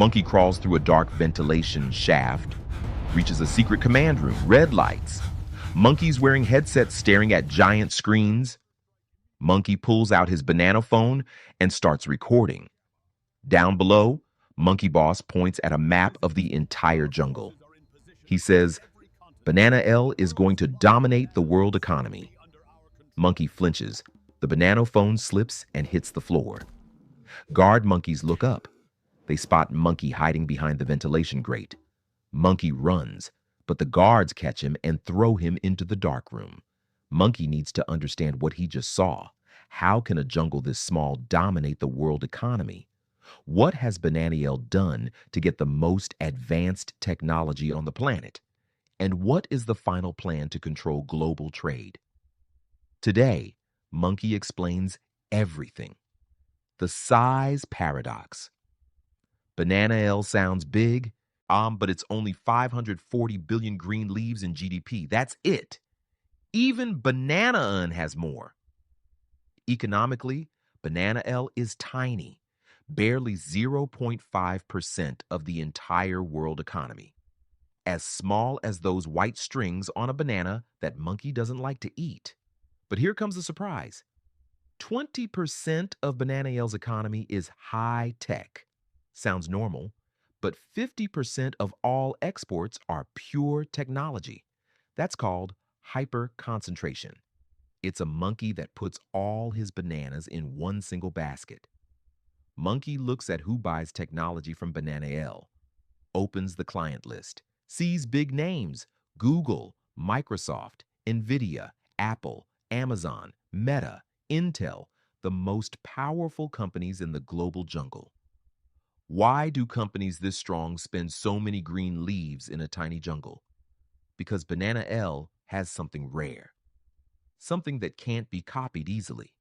Monkey crawls through a dark ventilation shaft, reaches a secret command room, red lights. Monkey's wearing headsets staring at giant screens. Monkey pulls out his banana phone and starts recording. Down below, Monkey Boss points at a map of the entire jungle. He says, Bananael is going to dominate the world economy. Monkey flinches. The banana phone slips and hits the floor. Guard monkeys look up. They spot Monkey hiding behind the ventilation grate. Monkey runs, but the guards catch him and throw him into the dark room. Monkey needs to understand what he just saw. How can a jungle this small dominate the world economy? What has Bananael done to get the most advanced technology on the planet? And what is the final plan to control global trade? Today, Monkey explains everything. The size paradox. Bananael sounds big, but it's only 540 billion green leaves in GDP. That's it. Even Bananael has more. Economically, Bananael is tiny, barely 0.5% of the entire world economy. As small as those white strings on a banana that Monkey doesn't like to eat. But here comes the surprise. 20% of Bananael's economy is high tech. Sounds normal, but 50% of all exports are pure technology. That's called hyper-concentration. It's a monkey that puts all his bananas in one single basket. Monkey looks at who buys technology from Bananael, opens the client list, sees big names, Google, Microsoft, Nvidia, Apple, Amazon, Meta, Intel, the most powerful companies in the global jungle. Why do companies this strong spend so many green leaves in a tiny jungle? Because Bananael has something rare, something that can't be copied easily.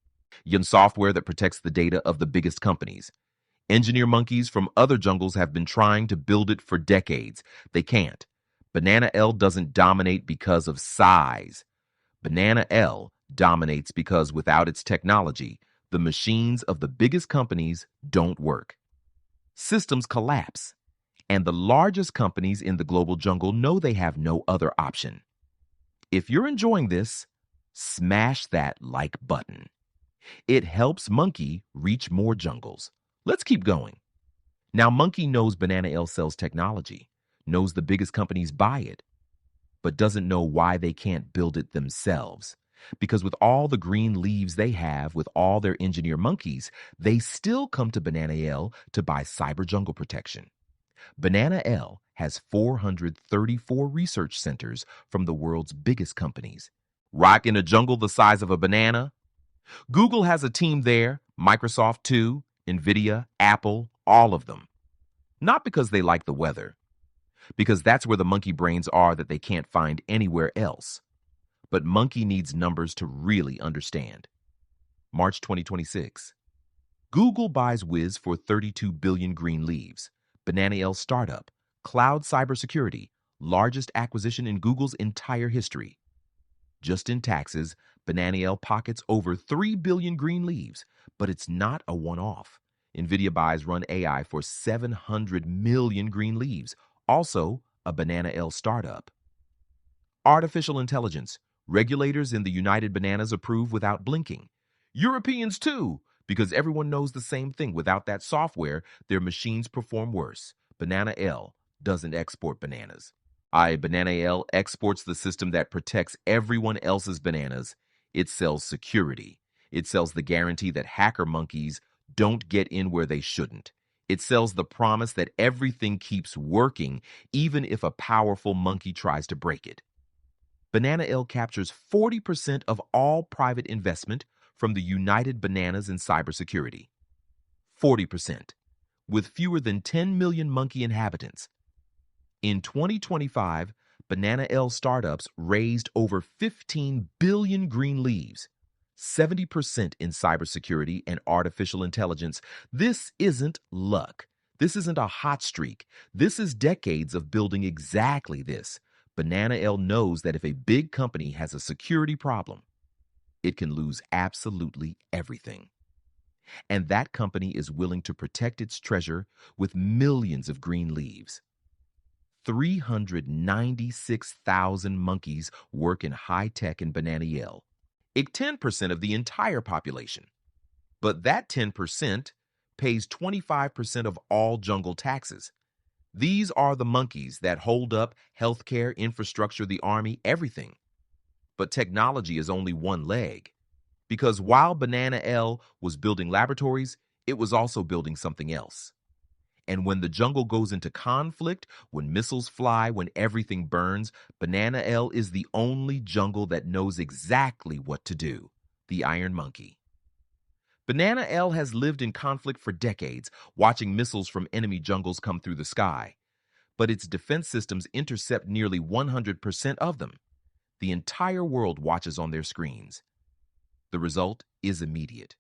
Software that protects the data of the biggest companies. Engineer monkeys from other jungles have been trying to build it for decades. They can't. Bananael doesn't dominate because of size. Bananael dominates because without its technology, the machines of the biggest companies don't work. Systems collapse, and the largest companies in the global jungle know they have no other option. If you're enjoying this, smash that like button. It helps Monkey reach more jungles. Let's keep going. Now, Monkey knows Bananael sells technology, knows the biggest companies buy it, but doesn't know why they can't build it themselves. Because with all the green leaves they have, with all their engineer monkeys, they still come to Bananael to buy cyber jungle protection. Bananael has 434 research centers from the world's biggest companies. Rock in a jungle the size of a banana? Google has a team there, Microsoft too, Nvidia, Apple, all of them. Not because they like the weather, because that's where the monkey brains are that they can't find anywhere else. But Monkey needs numbers to really understand. March 2026. Google buys Wiz for 32 billion green leaves. Bananael startup, cloud cybersecurity, largest acquisition in Google's entire history. Just in taxes, Bananael pockets over 3 billion green leaves, but it's not a one-off. Nvidia buys Run AI for 700 million green leaves, also a Bananael startup. Artificial intelligence. Regulators in the United Bananas approve without blinking. Europeans too, because everyone knows the same thing. Without that software, their machines perform worse. Bananael doesn't export bananas. Bananael exports the system that protects everyone else's bananas. It sells security. It sells the guarantee that hacker monkeys don't get in where they shouldn't. It sells the promise that everything keeps working, even if a powerful monkey tries to break it. Bananael captures 40% of all private investment from the United Bananas in cybersecurity. 40%, with fewer than 10 million monkey inhabitants. In 2025, Bananael startups raised over 15 billion green leaves, 70% in cybersecurity and artificial intelligence. This isn't luck. This isn't a hot streak. This is decades of building exactly this. Bananael knows that if a big company has a security problem, it can lose absolutely everything. And that company is willing to protect its treasure with millions of green leaves. 396,000 monkeys work in high tech in Bananael, 10% of the entire population. But that 10% pays 25% of all jungle taxes. These are the monkeys that hold up healthcare, infrastructure, the army, everything. But technology is only one leg. Because while Bananael was building laboratories, it was also building something else. And when the jungle goes into conflict, when missiles fly, when everything burns, Bananael is the only jungle that knows exactly what to do. The Iron Monkey. Bananael has lived in conflict for decades, watching missiles from enemy jungles come through the sky. But its defense systems intercept nearly 100% of them. The entire world watches on their screens. The result is immediate.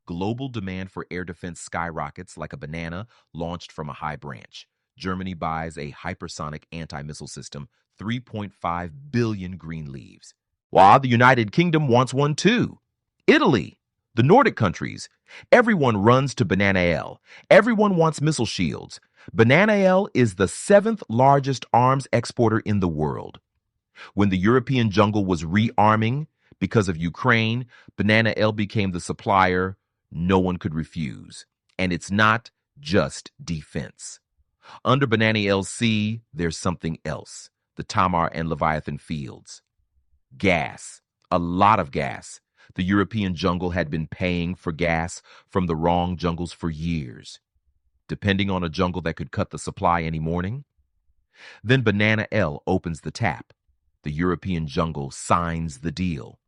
Global demand for air defense skyrockets like a banana launched from a high branch. Germany buys a hypersonic anti-missile system, 3.5 billion green leaves. While the United Kingdom wants one too. Italy, the Nordic countries, everyone runs to Bananael. Everyone wants missile shields. Bananael is the 7th largest arms exporter in the world. When the European jungle was rearming because of Ukraine, Bananael became the supplier no one could refuse. And it's not just defense. Under Bananael's sea, there's something else. The Tamar and Leviathan fields. Gas. A lot of gas. The European jungle had been paying for gas from the wrong jungles for years. Depending on a jungle that could cut the supply any morning. Then Bananael opens the tap. The European jungle signs the deal.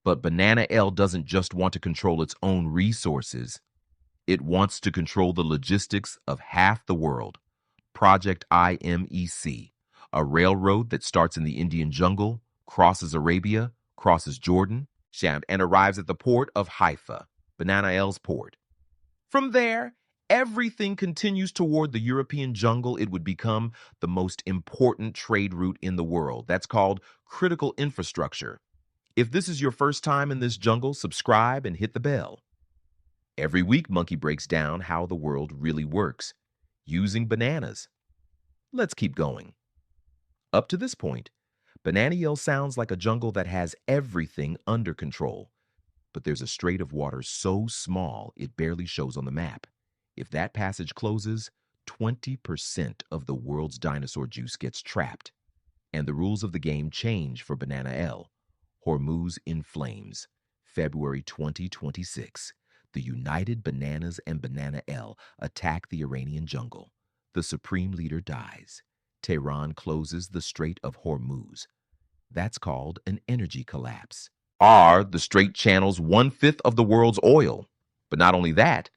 But Bananael doesn't just want to control its own resources. It wants to control the logistics of half the world. Project IMEC, a railroad that starts in the Indian jungle, crosses Arabia, crosses Jordan, and arrives at the port of Haifa, Bananael's port. From there, everything continues toward the European jungle. It would become the most important trade route in the world. That's called critical infrastructure. If this is your first time in this jungle, subscribe and hit the bell. Every week, Monkey breaks down how the world really works, using bananas. Let's keep going. Up to this point, Bananael sounds like a jungle that has everything under control. But there's a strait of water so small it barely shows on the map. If that passage closes, 20% of the world's dinosaur juice gets trapped. And the rules of the game change for Bananael. Hormuz in flames. February 2026. The United Bananas and Bananael attack the Iranian jungle. The supreme leader dies. Tehran closes the Strait of Hormuz. That's called an energy collapse. The Strait channels 1/5 of the world's oil. But not only that,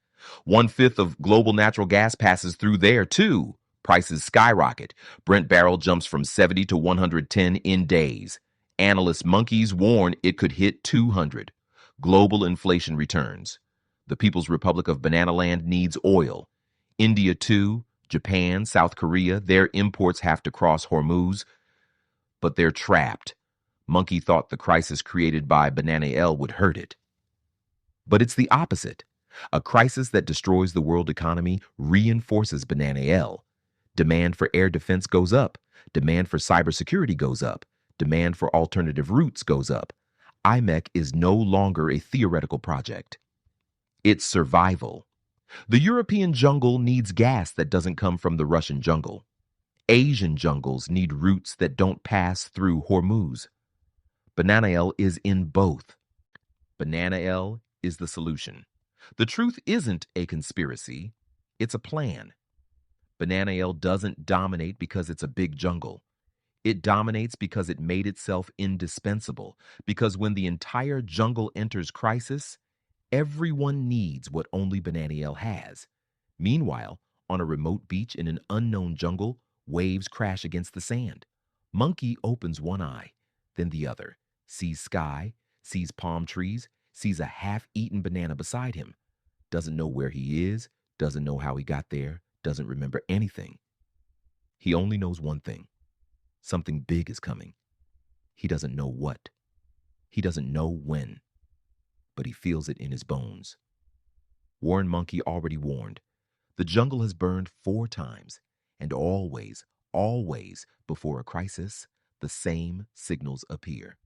1/5 of global natural gas passes through there too. Prices skyrocket. Brent barrel jumps from 70 to 110 in days. Analyst monkeys warn it could hit 200. Global inflation returns. The People's Republic of Bananaland needs oil. India too, Japan, South Korea, their imports have to cross Hormuz, but they're trapped. Monkey thought the crisis created by Bananael would hurt it. But it's the opposite. A crisis that destroys the world economy reinforces Bananael. Demand for air defense goes up. Demand for cybersecurity goes up. Demand for alternative routes goes up. IMEC is no longer a theoretical project. It's survival. The European jungle needs gas that doesn't come from the Russian jungle. Asian jungles need routes that don't pass through Hormuz. Bananael is in both. Bananael is the solution. The truth isn't a conspiracy, it's a plan. Bananael doesn't dominate because it's a big jungle. It dominates because it made itself indispensable, because when the entire jungle enters crisis, everyone needs what only Bananael has. Meanwhile, on a remote beach in an unknown jungle, waves crash against the sand. Monkey opens one eye, then the other, sees sky, sees palm trees, sees a half-eaten banana beside him. Doesn't know where he is, doesn't know how he got there, doesn't remember anything. He only knows one thing. Something big is coming. He doesn't know what. He doesn't know when. But he feels it in his bones. Warren Monkey already warned. The jungle has burned 4 times, and always, always, before a crisis, the same signals appear.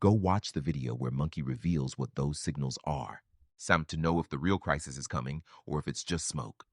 Go watch the video where Monkey reveals what those signals are. Some to know if the real crisis is coming or if it's just smoke.